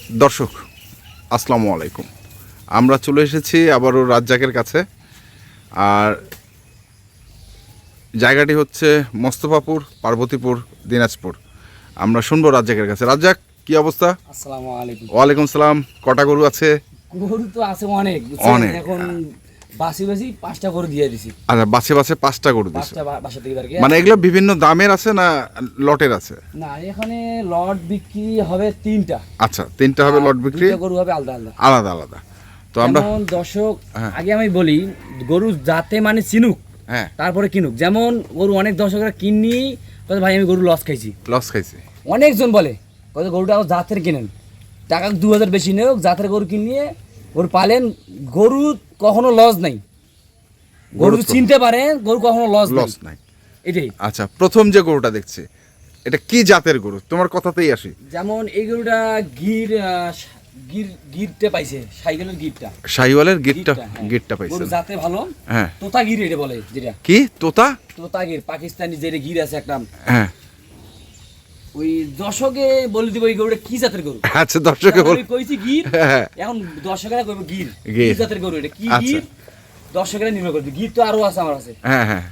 দর্শক আসসালামু আলাইকুম। আমরা চলে এসেছি আবারও রাজ্জাকের কাছে। আর জায়গাটি হচ্ছে মোস্তফাপুর, পার্বতীপুর, দিনাজপুর। আমরা শুনবো রাজ্জাকের কাছে। রাজ্জাক, কি অবস্থা? আসসালামু আলাইকুম। ওয়ালাইকুম সালাম। কটা গরু আছে? গরু তো আছে অনেক, অনেক। এখন বাসি 5টা গরু দিয়ে দিছি। আচ্ছা, বাছে বাছে 5টা গরু দিছে। 5টা বাসা থেকে বাড়ি। মানে এগুলো বিভিন্ন দামের আছে না লটের আছে? না, এখানে লট বিক্রি হবে 3টা। আচ্ছা, 3টা হবে লট বিক্রি, 2টা গরু হবে আলাদা আলাদা আলাদা আলাদা। তো আমরা যেমন দর্শক হ্যাঁ। আগে আমি বলি, গরু যাতে মানে চিনুক, হ্যাঁ, তারপরে কিনুক। যেমন গরু অনেক দর্শকরা কিনি কত ভাই আমি গরু লস খাইছি, লস খাইছি। অনেকজন বলে কত গরুটা জাতের কিনেন, টাকা 2000 বেশি নেও, জাতের গরু কিনিয়ে গরু পালেন, গরু কখনো লস নাই। গরু চিনতে পারে, গরু কখনো লস নাই। এটাই। আচ্ছা, প্রথম যে গরুটা দেখছি, এটা কি জাতের গরু? তোমার কথাতেই আসি। যেমন এই গরুটা গিরটা পাইছে, সাইকেলের গিরটা, শাহিওয়ালের গিরটা, হ্যাঁ। গিরটা পাইছে। গরু জাতে ভালো। হ্যাঁ, তোতা গির এটা বলে, যেটা কি তোতা? তোতা গির, পাকিস্তানি যেটা গির আছে একটা। হ্যাঁ, ওই দর্শকে বলে দিব এই গরুটা কি জাতের গরু। আচ্ছা, দর্শকে বল। আমি কইছি গির, হ্যাঁ। এখন দর্শকেরা কইবে গির, গির। কি জাতের গরু এটা, কি আচ্ছা। গির, দর্শকেরা নির্ণয় করবে। গির তো আরো আছে আমার আছে, হ্যাঁ হ্যাঁ,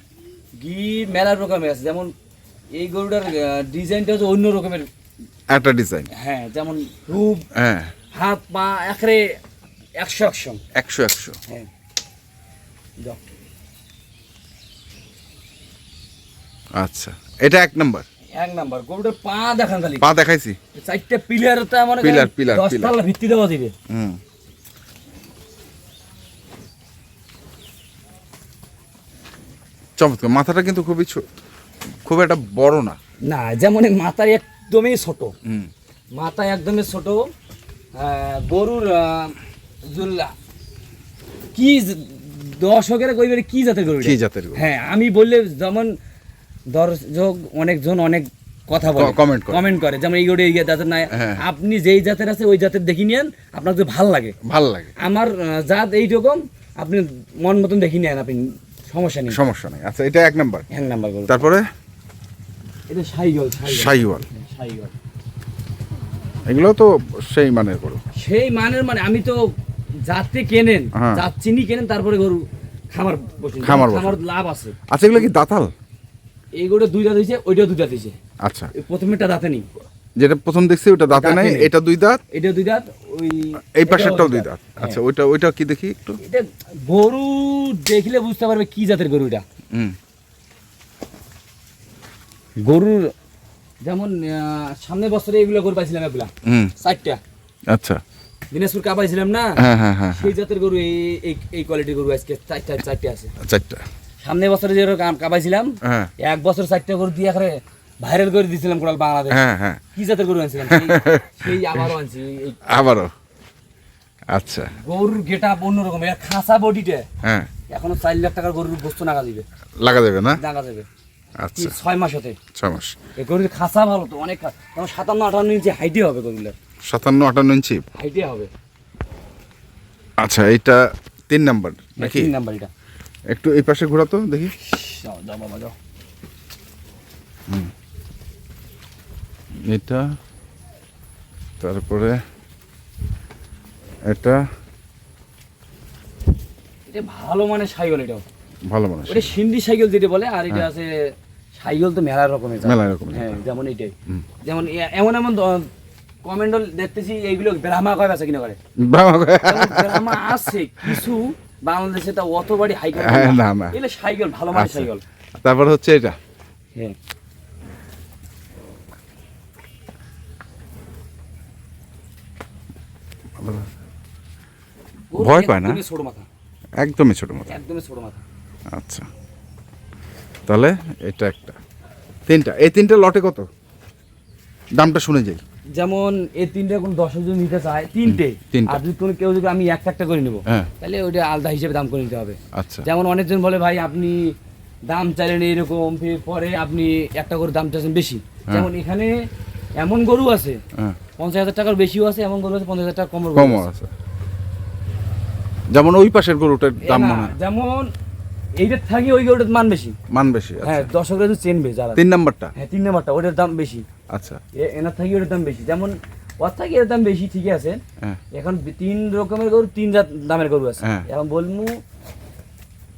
গির মেলা রকমের আছে। যেমন এই গরুটার ডিজাইনটা হচ্ছে অন্য রকমের। একটা ডিজাইন। হ্যাঁ, যেমন রূপ, হ্যাঁ, হাত পা একেবারে 100 100 হ্যাঁ। যাও। আচ্ছা, এটা 1 নাম্বার। 1 নাম্বার গরুটার পা দেখান খালি, পা দেখাইছি। 4টা পিলার, তা মানে পিলার 10 তলা ভিত্তি দেওয়া দিবে। হুম, চমৎকার। মাথাটা কিন্তু খুব একটা বড় না। না, যেমন এই মাথা একদমই ছোট, হুম, মাথা একদমই ছোট। গরুর জুল্লা কি দর্শকেরা কইবে কি জাতের গরু এটা? কি জাতের গরু? হ্যাঁ, আমি বললে যেমন দর্শক অনেকজন অনেক কথা বলে, কমেন্ট করে, যেমন এই গরু এই জাতের না। হ্যাঁ। আপনি যেই জাতের আছে ওই জাতের দেখি নেন, আপনার যদি ভাল লাগে। আমার জাত এইরকম, আপনি মন মতন দেখি নেন, আপনি সমস্যা নেই। আচ্ছা, এটা 1 নাম্বার। 1 নাম্বার গরু। তারপরে এটা শাহিওয়াল। শাহিওয়াল। শাহিওয়াল এগুলো তো সেই মানের গরু। সেই মানের, মানে আমি তো জাতে কেনেন, হ্যাঁ। জাত চিনি কেনেন, তারপরে গরু খামার বসেন। খামার লাভ আছে। আচ্ছা, এগুলো কি দাঁতাল? এই গরুটা 2 দাঁত হয়েছে, ওইটা 2 দাঁত হয়েছে। আচ্ছা, প্রথমেরটা দাঁতে নেই, যেটা প্রথম দেখছি ওটা দাঁতে নাই, এটা 2 দাঁত, এটা 2 দাঁত, ওই এই পাশেরটাও 2 এটাও দাঁত। হ্যাঁ। আচ্ছা, ওইটা কি দেখি একটু। এটা গরু দেখলে বুঝতে পারবে কি জাতের গরু এটা। হুম, গরুর যেমন সামনের বছরে এগুলো গরু পাইছিলাম, এগুলা হুম, 4টা আচ্ছা, দিনাজপুর কা পাইছিলাম না। হ্যাঁ হ্যাঁ হ্যাঁ, সেই জাতের গরু এই কোয়ালিটির গরু আজকে 4টা আছে। 4টা। সামনের বছরে যে কাপাইছিলাম, হ্যাঁ 1 বছর 4টা গরু দিয়ে এখানে ভাইরাল করে দিয়েছিলাম কোরাল বাংলাদেশ। হ্যাঁ হ্যাঁ, কি জাতের গরু আনছিলাম, সেই আবারও আনছি। আবারও। আচ্ছা, গরুর গেটা অন্যরকম, এটা খাসা বডিতে। হ্যাঁ, এখনো 4 লাখ টাকার গরুর গোস্ত নাগা দিবে, লাগা যাবে না? নাগা যাবে। আচ্ছা, 6 মাস হতে 6 মাস। এই গরুর খাসা ভালো তো, অনেক 57-58 ইঞ্চি হাইটে হবে গরুগুলো, 57-58 ইঞ্চি হাইটে হবে। আচ্ছা, এইটা 3 নাম্বার নাকি? 3 নাম্বার এটা। একটু এই পাশে ঘোরা তো দেখি। যাও যাও বাবা যাও। এটা, তারপরে এটা এটা ভালো মানে সাইকেল, এটাও ভালো মানুষ। ওটা সিন্ধি সাইকেল যেটা বলে, আর এটা আছে সাইকেল তো মেলা রকমের। হ্যাঁ, যেমন এইটাই। যেমন এমন এমন কমেন্ট দেখতেছি, এইগুলো ব্রাহ্মা কয় আছে কিনা করে। ব্রাহ্মা আছে কিছু বাংলাদেশে, তা অত বাড়ি হাইকেল না না, এগুলো সাইকেল ভালো মানে সাইকেল। তারপর হচ্ছে এটা। হ্যাঁ, ভয় পায় না? ছোট মাথা, একদমই ছোট মতো। একদমই ছোট মাথা। আচ্ছা, তাহলে এটা একটা। 3টা, এই 3টা লটে কত? দামটা শুনে যাই। যেমন এই 3টে কোন 10 জন নিতে চায়, 3টে, আর যদি কোনো কেউ যদি আমি একটা করে নেবো, হ্যাঁ, তাহলে ওইটা আলাদা হিসেবে দাম করে নিতে হবে। আচ্ছা, যেমন অনেকজন বলে ভাই আপনি দাম চাইলেন এইরকম, পরে আপনি একটা করে দাম চাইছেন বেশি। যেমন এখানে এমন গরু আছে হ্যাঁ, 50,000 টাকার বেশিও আছে, এমন গরু আছে 50,000 টাকা কমও কমও আছে। যেমন ওই পাশের গরুটার দাম মনে হয়, যেমন এইটার থাকি ওই গরুটার মান বেশি। বেশি। হ্যাঁ, দর্শকরা তো চেনবে যারা। 3 নাম্বারটা। হ্যাঁ, 3 নাম্বারটা ওটার দাম বেশি। আচ্ছা, এনার থাকি ওটার দাম বেশি। যেমন ওর থেকে এর দাম বেশি, ঠিক আছে। হ্যাঁ। এখন 3 রকমের গরু, 3 জাত দামের গরু আছে। হ্যাঁ। এখন বলমু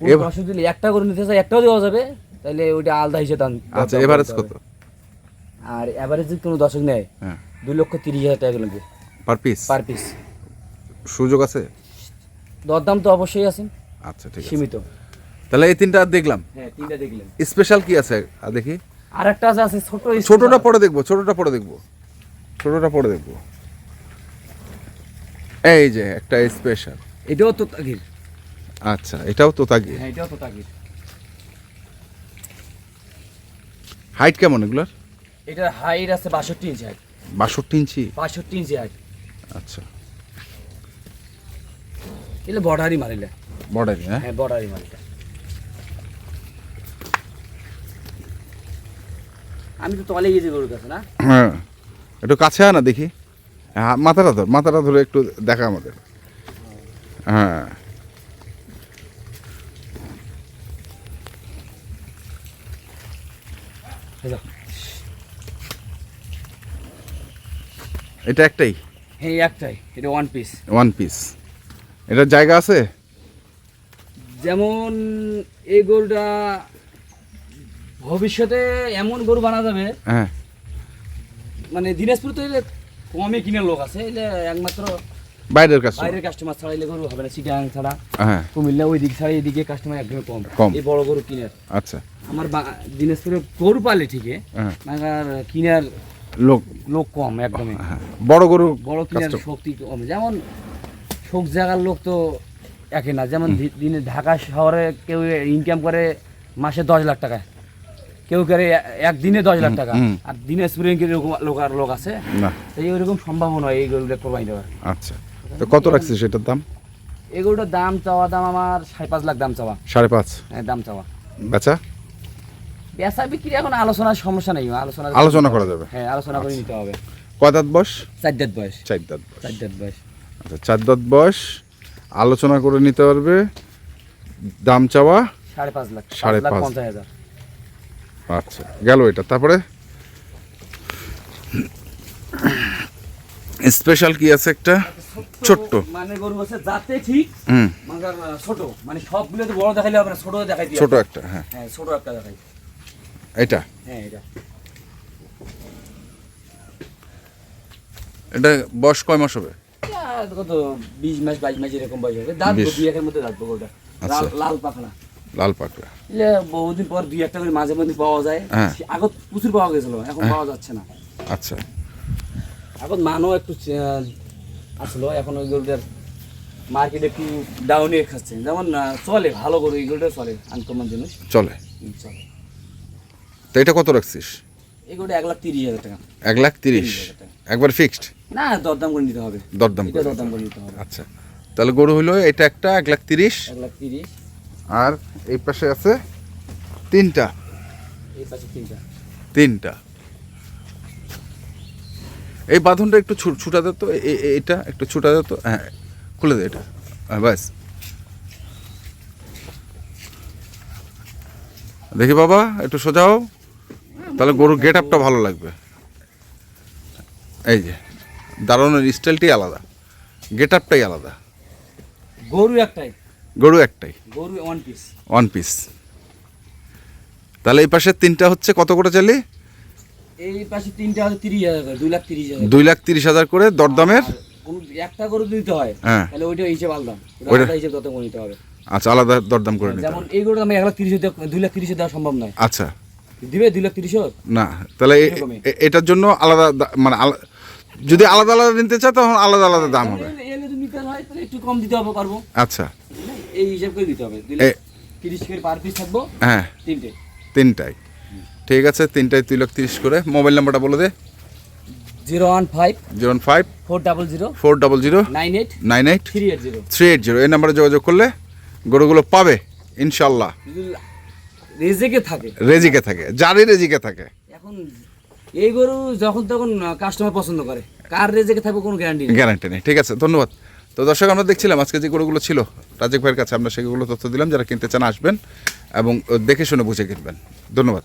এবার- দর্শক দিলে একটা গরু নিতে চাই, একটাও দেওয়া যাবে, তাহলে ওইটা আলাদা হিসেবে দাম। আচ্ছা, দাম এভারেজ করতে কত? হবে। আর এভারেজ যদি কোনো দর্শক নেয়, হ্যাঁ, 2,30,000 টাকা লাগবে পার পিস। Per piece. সুযোগ আছে? দরদাম তো অবশ্যই আছে, আচ্ছা, ঠিক আছে। সীমিত। তাহলে এই তিনটা আর দেখলাম। হ্যাঁ, 3টা দেখলেন। স্পেশাল কি আছে আর দেখি? আর একটা আছে ছোট, ছোটটা পরে দেখবো, ছোটটা পরে দেখবো, ছোটটা পরে দেখবো। এই যে একটা স্পেশাল। এটাও তো তাগির। আচ্ছা, এটাও তোতাগি। হ্যাঁ, এটাও তো তাগির। হাইট কেমন এগুলার? এটার হাইট আছে 62 ইঞ্চি হাইট। 62 ইঞ্চি? 65 ইঞ্চি হাইট। আচ্ছা, এলে বর্ডারই মারিলে। বর্ডারি। হ্যাঁ, হ্যাঁ, বর্ডারই মারিলে। আমি তো তলে গেছি গরুর কাছে না। হ্যাঁ, একটু কাছে আনা দেখি। হ্যাঁ, মাথাটা ধরে একটু দেখা আমাদের। হ্যাঁ, এটা একটাই? হ্যাঁ, একটাই, এটা 1 পিস। One piece. এটার জায়গা আছে? যেমন এই গরুটা ভবিষ্যতে এমন গরু বানা যাবে, হ্যাঁ, মানে দিনাজপুর তো এলে কমে কিনে লোক আছে, এলে একমাত্র বাইরের কাছে। বাইরের কাস্টমার ছাড়া এলে গরু হবে না। চিটাগাং ছাড়া, হ্যাঁ, কুমিল্লা ওই দিক ছাড়া এদিকে কাস্টমার একদমই কম। কম। এই বড় গরু কিনার আচ্ছা, আমার দিনাজপুরে গরু পালে ঠিকই, হ্যাঁ, মাগার কিনার লোক। লোক কম একদমই। হ্যাঁ, বড় গরু। বড় কিনার custom- শক্তি কম। যেমন সব জায়গার লোক তো একে না। যেমন দিনে ঢাকা শহরে কেউ ইনকাম করে মাসে 10 লাখ টাকা, কেউ করে একদিনে 10 লাখ টাকা। হুম। আর দিনাজপুরে লোক আছে, না। তাই ওইরকম সম্ভব নয় এই গরুটা কোরবানি দেওয়ার। আচ্ছা, তো কত রাখছিস সেটার দাম? এই গরুটার দাম চাওয়া দাম আমার 5.5 লাখ দাম চাওয়া। 5.5? হ্যাঁ, দাম চাওয়া। বেচা? বেচা বিক্রি এখন আলোচনার সমস্যা নেই, আলোচনা করা যাবে। হ্যাঁ, আলোচনা করে নিতে হবে। কয় দাঁত বয়স? 4 দাঁত বয়স। 4 দাঁত বয়স। 4 দাঁত বয়স। আচ্ছা, 4 দাঁত বয়স, আলোচনা করে নিতে পারবে। দাম চাওয়া 5.5 লাখ। 5.5 50,000। আচ্ছা, গেল এটা। তারপরে স্পেশাল কি আছে একটা? ছোট্ট মানে গরু আছে যাতে ঠিক, হুম, মাগার ছোট, মানে সবগুলো তো বড় দেখাইলে হবে না, ছোট দেখাই দিই। ছোট একটা। হ্যাঁ, হ্যাঁ, ছোট একটা দেখাই। এটা হ্যাঁ, এটা এটা বয়স কয় মাস হবে? কত 20 মাস 22 মাস এরকম বয়স হবে। দাঁত 20 দুই একের মধ্যে দাঁত গরুটা। আচ্ছা। লাল পাখনা। লাল পাকড়া। এলে বহুদিন পর 2-1টা করে মাঝে মধ্যে পাওয়া যায়। হ্যাঁ। আগে প্রচুর পাওয়া গেছিল, এখন পাওয়া যাচ্ছে না। আচ্ছা, এখন মানও একটু আসলো, এখন ওই গরুটার মার্কেটে একটু ডাউনে খাচ্ছে। যেমন চলে ভালো গরু, এই গরুটা চলে, আনকমন জিনিস চলে। চলে। তো এটা কত রাখছিস? এই গরুটা 1,30,000 টাকা। 1,30,000 একবার ফিক্সড? না, দরদাম করে নিতে হবে। দরদাম এটা করে। দরদাম করে নিতে হবে। আচ্ছা, তাহলে গরু হইলো এটা একটা 1,30,000। 1,30,000। আর এই পাশে আছে তিনটা। এই পাশে 3টা। এই বাঁধনটা একটু ছুটা দে তো, এটা একটু ছুটা দে তো। হ্যাঁ, খুলে দে এটা। হ্যাঁ, ব্যাস। দেখি বাবা, একটু সোজাও, তাহলে গরুর গেট আপটা ভালো লাগবে। এই যে দাঁড়ানোর স্টাইলটাই আলাদা, গেট আপটাই আলাদা। গরু একটাই। গরু একটাই, গরু 1 পিস। 1 পিস। তাহলে এই পাশে 3টা হচ্ছে কত করে চালি? এই পাশে 3টা আছে 30,000 করে, 2,30,000। 2,30,000 করে দরদামের। আর কোন একটা গরু দিতে হয়, হ্যাঁ। তাহলে ওইটা হিসেব আলাদা, ওইটা- আলাদা হিসেব তত করে নিতে হবে। আচ্ছা, আলাদা দরদাম করে নিতে যেমন হবে। এই গরুটা আমি 1,30,000 2,30,000 দেওয়া সম্ভব নয়। আচ্ছা, দিবে 2,30,000? না, তাহলে এরকমই। এটার জন্য আলাদা মানে যদি আলাদা আলাদা নিতে চায় তখন আলাদা আলাদা দাম হবে। এলে যদি নিতে হয় তাহলে একটু কম দিতে হবে, পারবো। আচ্ছা, এই হিসাব করে দিতে হবে। 2,30,000 করে পার পিস থাকবো। হ্যাঁ, 3টে। 3টাই ঠিক আছে। 3টায় 2,30,000 করে। মোবাইল নাম্বারটা বলে দে। 015 05 400 400 98 98 380। 380। এই নাম্বারে যোগাযোগ করলে গরুগুলো পাবে ইনশাল্লাহ। রেজেকে থাকে, রেজিকে থাকে, যারই রেজিকে থাকে। এখন এই গরু যখন তখন কাস্টমার পছন্দ করে, কার রেজেকে থাকবে কোনো গ্যারান্টি নেই। গ্যারান্টি নেই। ঠিক আছে, ধন্যবাদ। তো দর্শক, আমরা দেখছিলাম আজকে যে গরুগুলো ছিল রাজেক ভাইয়ের কাছে, আমরা সেগুলো তথ্য দিলাম। যারা কিনতে চান আসবেন এবং দেখে শুনে বুঝে কিনবেন। ধন্যবাদ।